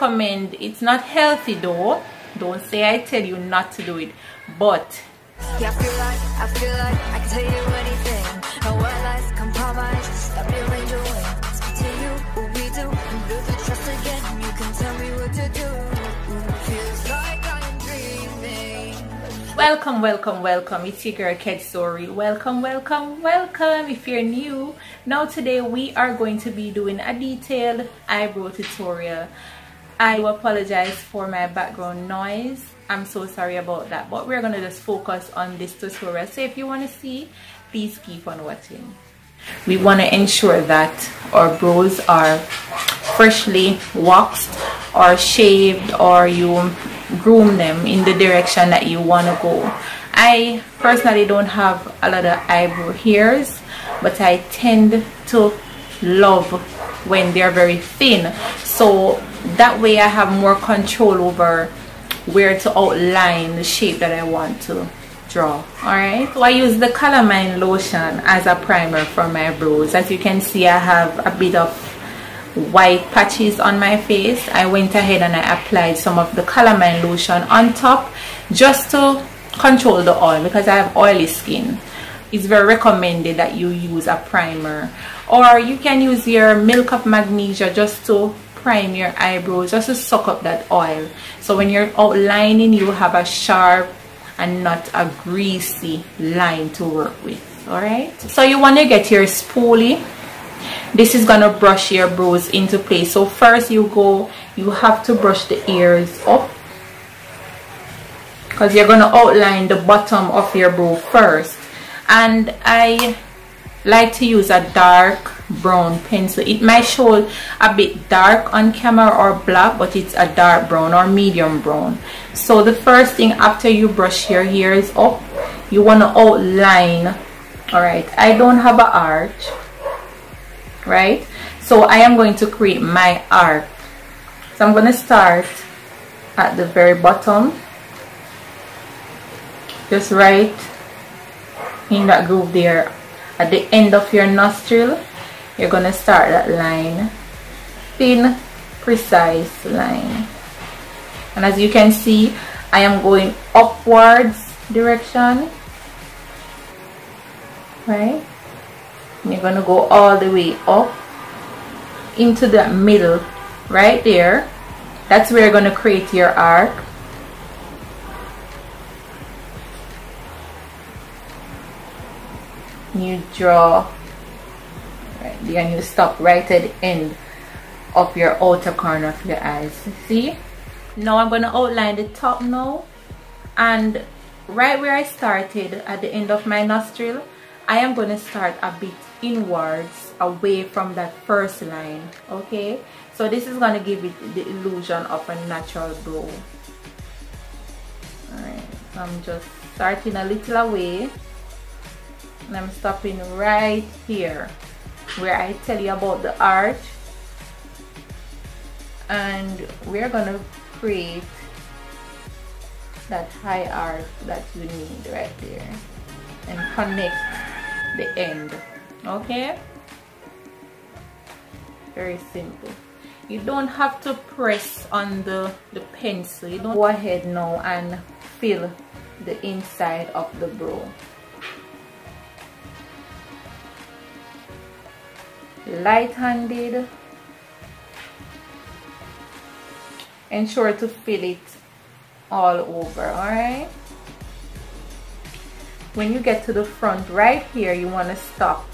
recommend, it's not healthy though, don't say I tell you not to do it, but yeah, I feel like I can tell you anything. No one lies, compromise, stop your angel wings. Tell you what we do, and lose the trust again. You can tell me what to do. Feels like I am dreaming. welcome. It's your girl Kedsori. Welcome. If you're new, now today we are going to be doing a detailed eyebrow tutorial. I do apologize for my background noise. I'm so sorry about that, but we're going to just focus on this tutorial. So if you want to see, please keep on watching. We want to ensure that our brows are freshly waxed or shaved, or you groom them in the direction that you want to go. I personally don't have a lot of eyebrow hairs, but I tend to love when they're very thin, so that way I have more control over where to outline the shape that I want to draw. Alright, so I use the Calamine lotion as a primer for my brows. As you can see, I have a bit of white patches on my face. I went ahead and I applied some of the Calamine lotion on top just to control the oil, because I have oily skin. It's very recommended that you use a primer, or you can use your Milk of Magnesia just to prime your eyebrows, just to suck up that oil, so when you're outlining you have a sharp and not a greasy line to work with. Alright, so you want to get your spoolie. This is gonna brush your brows into place. So first you have to brush the ears up, because you're gonna outline the bottom of your brow first. And I like to use a dark brown pencil. It might show a bit dark on camera or black, but it's a dark brown or medium brown. So the first thing after you brush your hairs up, you want to outline. Alright, I don't have an arch, right? So I am going to create my arc. So I'm going to start at the very bottom, just right in that groove there. At the end of your nostril, you're going to start that line, thin, precise line. And as you can see, I am going upwards direction, right? And you're going to go all the way up into the middle right there. That's where you're going to create your arc. You draw right there and you stop right at the end of your outer corner of your eyes. See, now I'm going to outline the top now, and right where I started at the end of my nostril, I am going to start a bit inwards away from that first line. Okay, so this is going to give it the illusion of a natural brow. Alright, so I'm just starting a little away, and I'm stopping right here where I tell you about the arch, and we're gonna create that high arch that you need right there and connect the end. Okay, very simple. You don't have to press on the pencil. You don't go ahead now and fill the inside of the brow. Light-handed, ensure to fill it all over. Alright, when you get to the front right here, you want to stop.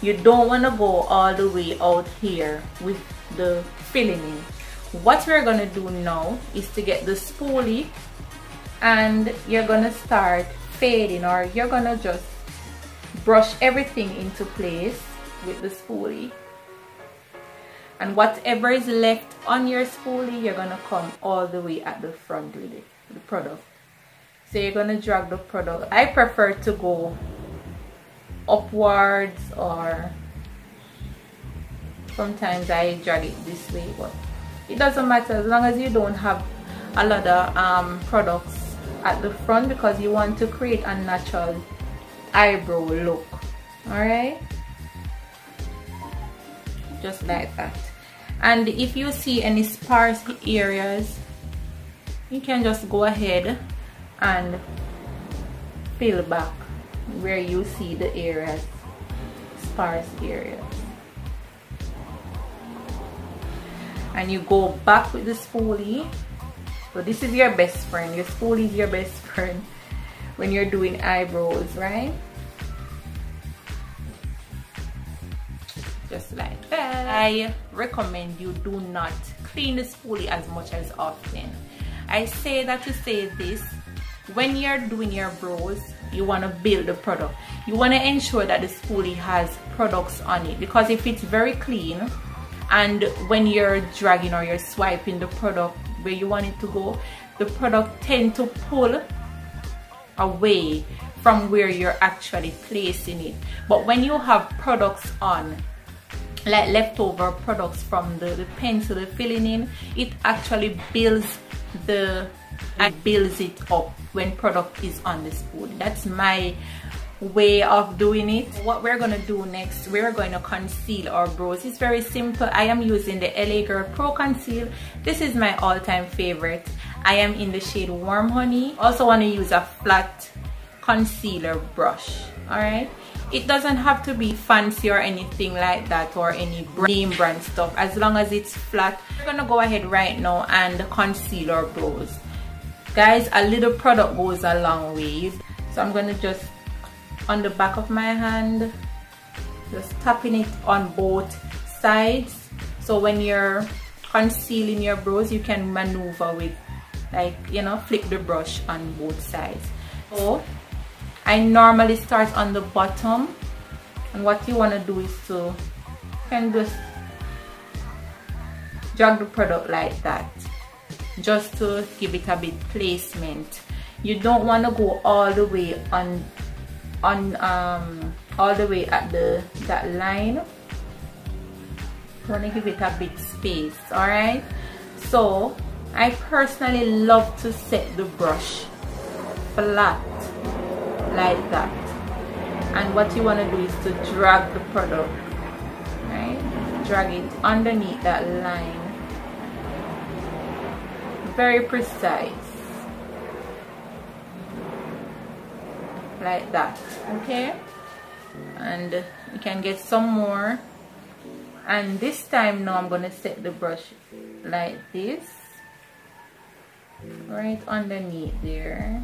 You don't want to go all the way out here with the filling in. What we're going to do now is to get the spoolie, and you're going to start fading, or you're going to just brush everything into place with the spoolie, and whatever is left on your spoolie, you're gonna come all the way at the front with it, the product. So you're gonna drag the product. I prefer to go upwards, or sometimes I drag it this way, but it doesn't matter as long as you don't have a lot of products at the front, because you want to create a natural eyebrow look. Alright, just like that. And if you see any sparse areas, you can just go ahead and fill back where you see the areas, sparse areas. And you go back with the spoolie. So this is your best friend. Your spoolie is your best friend when you're doing eyebrows, right? Just like that. I recommend you do not clean the spoolie as much as often. I say that to say this: when you're doing your brows, you want to build the product. You want to ensure that the spoolie has products on it, because if it's very clean and when you're dragging or you're swiping the product where you want it to go, the product tend to pull away from where you're actually placing it. But when you have products on, like leftover products from the pencil, the filling in, it actually builds it up when product is on the spool. That's my way of doing it. What we're gonna do next, we're going to conceal our brows. It's very simple. I am using the LA Girl Pro Conceal. This is my all-time favorite. I am in the shade Warm Honey. Also want to use a flat concealer brush. All right, it doesn't have to be fancy or anything like that, or any name brand stuff. As long as it's flat, we're gonna go ahead right now and conceal our brows. Guys, a little product goes a long way. So I'm gonna just, on the back of my hand, just tapping it on both sides. So when you're concealing your brows, you can maneuver with, like, you know, flick the brush on both sides. So I normally start on the bottom, and what you want to do is to, you can just drag the product like that, just to give it a bit placement. You don't want to go all the way on all the way at that line. You want to give it a bit space. All right, so I personally love to set the brush flat like that, and what you want to do is to drag the product, right? Drag it underneath that line, very precise, like that. Okay, and you can get some more. And this time now I'm gonna set the brush like this, right underneath there.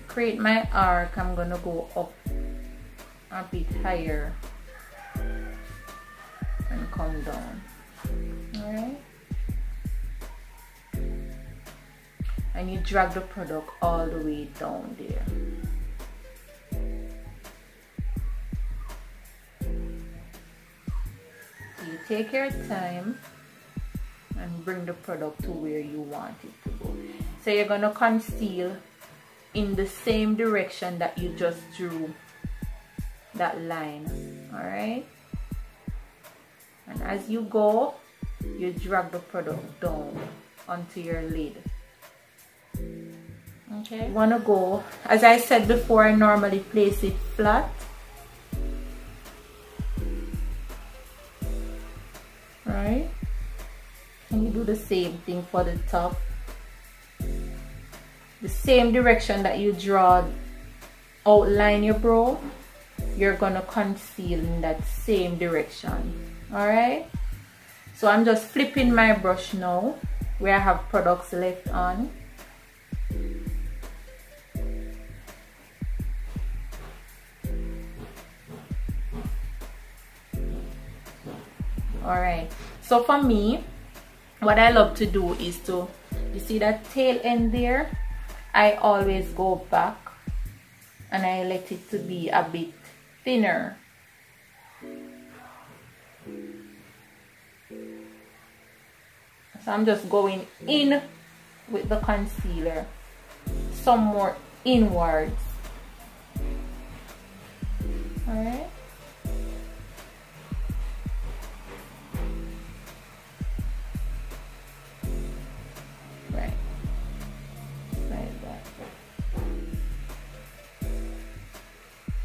Create my arc, I'm gonna go up a bit higher and come down. All right, and you drag the product all the way down there. You take your time and bring the product to where you want it to go. So you're gonna conceal in the same direction that you just drew that line. All right, and as you go, you drag the product down onto your lid. Okay, you want to go, as I said before, I normally place it flat. Right, and you do the same thing for the top. The same direction that you draw, outline your brow, you're gonna conceal in that same direction. All right, so I'm just flipping my brush now where I have products left on. All right, so for me, what I love to do is to, you see that tail end there, I always go back and I let it to be a bit thinner. So I'm just going in with the concealer, some more inwards. All right.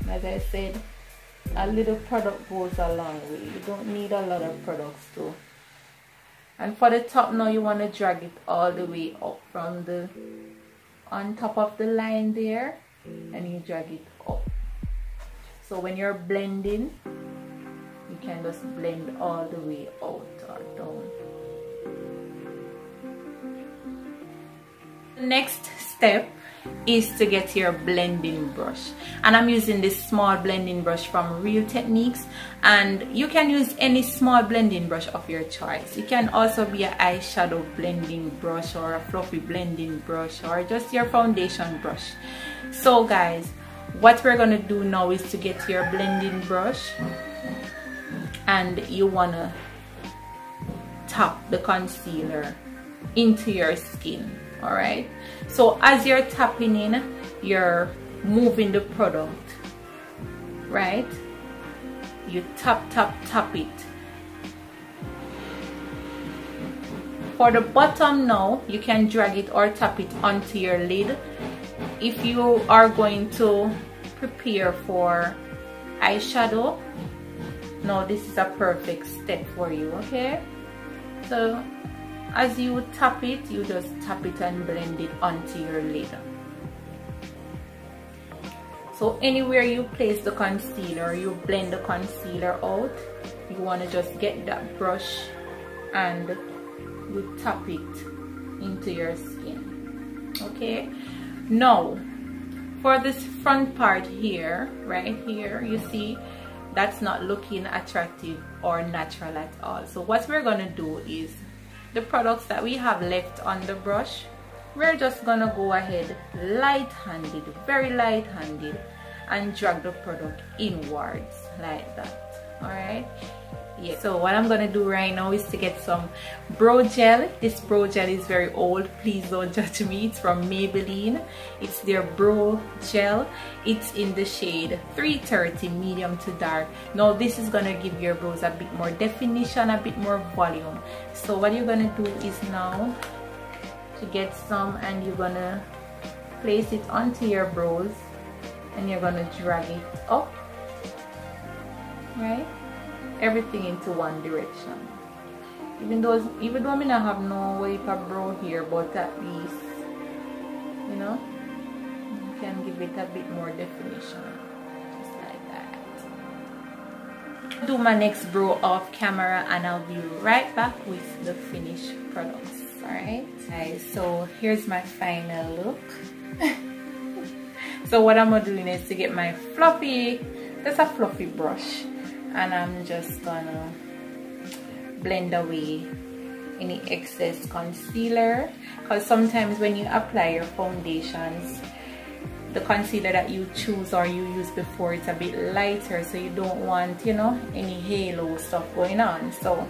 As I said, a little product goes a long way. You don't need a lot of products to And for the top now, you want to drag it all the way up from the on top of the line there, and you drag it up. So when you're blending, you can just blend all the way out or down. The next step is to get your blending brush, and I'm using this small blending brush from Real Techniques, and you can use any small blending brush of your choice. It can also be an eyeshadow blending brush or a fluffy blending brush or just your foundation brush. So guys, what we're gonna do now is to get your blending brush, and you wanna tap the concealer into your skin. All right, so as you're tapping in, you're moving the product, right? You tap it. For the bottom now, you can drag it or tap it onto your lid. If you are going to prepare for eyeshadow, now this is a perfect step for you, okay? So as you tap it, you just tap it and blend it onto your lid. So anywhere you place the concealer, you blend the concealer out. You want to just get that brush and you tap it into your skin. Okay, now for this front part here, right here, you see that's not looking attractive or natural at all. So what we're gonna do is, the products that we have left on the brush, we're just gonna go ahead light-handed, very light-handed, and drag the product inwards like that. All right, yeah. So what I'm gonna do right now is to get some brow gel. This brow gel is very old, please don't judge me. It's from Maybelline. It's their brow gel. It's in the shade 330 medium to dark. Now this is gonna give your brows a bit more definition, a bit more volume. So what you're gonna do is now to get some, and you're gonna place it onto your brows, and you're gonna drag it up, right? Everything into one direction. Even though I may not have no way for brow here, but at least, you know, you can give it a bit more definition, just like that. Do my next brow off camera, and I'll be right back with the finished products. All right, guys. So here's my final look. So what I'm doing is to get my fluffy, that's a fluffy brush, and I'm just gonna blend away any excess concealer, because sometimes when you apply your foundations, the concealer that you choose or you use before, it's a bit lighter, so you don't want, you know, any halo stuff going on. So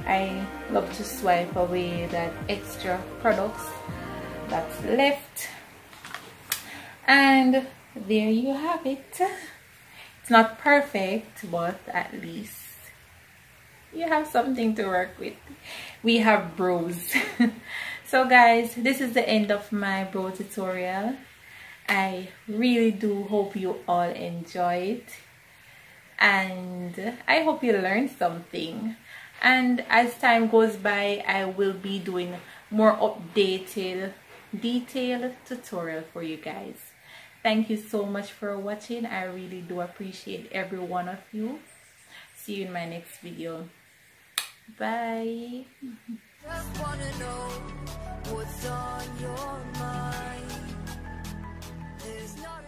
I love to swipe away that extra products that's left, and there you have it. It's not perfect, but at least you have something to work with. We have brows. So guys, this is the end of my brow tutorial. I really do hope you all enjoy it, and I hope you learned something. And as time goes by, I will be doing more updated, detailed tutorial for you guys. Thank you so much for watching. I really do appreciate every one of you. See you in my next video. Bye. Just wanna know what's on your mind. There's not